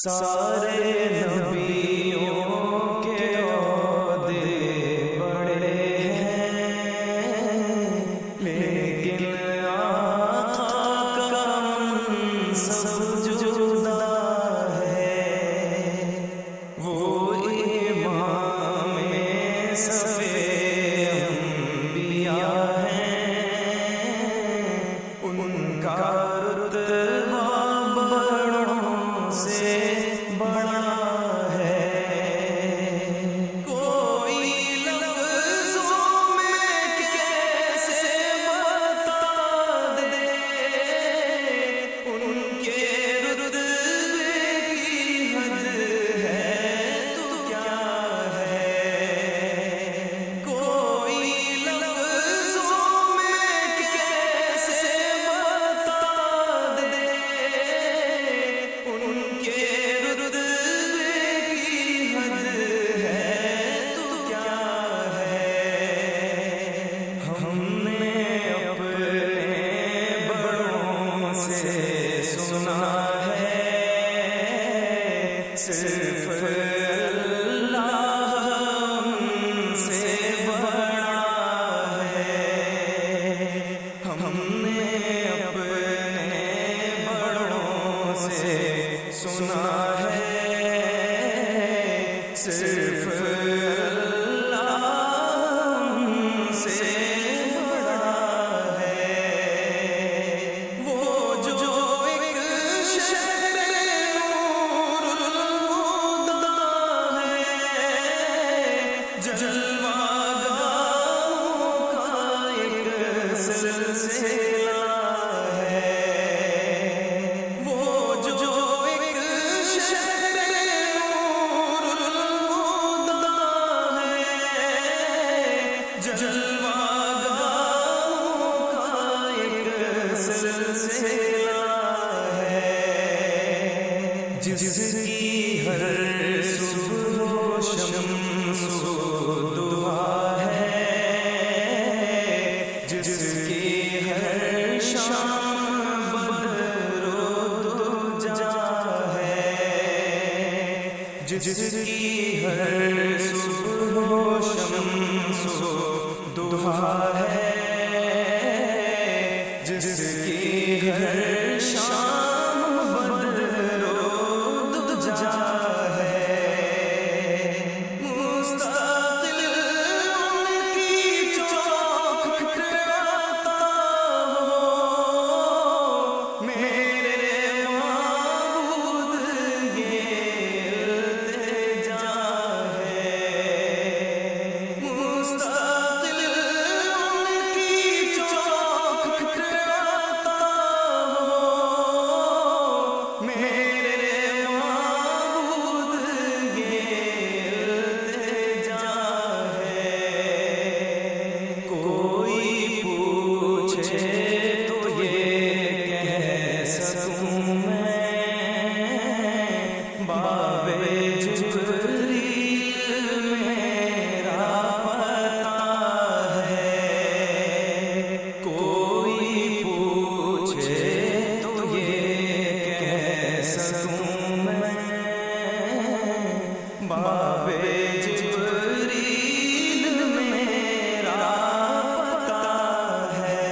सारे नबियों के ओहदे बड़े हैं, लेकिन आका का मनसब जुदा है। वो इमाम सफ़े अंबिया हैं, उनका रुतबा बड़ों से बड़ा है। कोई लफ्ज़ों में कैसे बता दे उनके रुतबे की हद है तो क्या है। कोई लफ्ज़ों में कैसे बता दे उनके सुना है सिर्फ अल्लाह हमसे बड़ा है। हमने अपने बड़ों से सुना है सिर्फ अल्लाह हमसे सिलसिला है। वो जो एक शहर नूरुल हुदा है, जलवागाहों का एक सिलसिला है। जिसकी हर सुबह शम्सो दुआ है, जिसकी हर शाम बदरो दुजा है, जिसकी हर सुबह शम्सो दुआ है, जिसकी हर शाम बदरो दुजा है। बाबे जिब्रील मेरा पता है।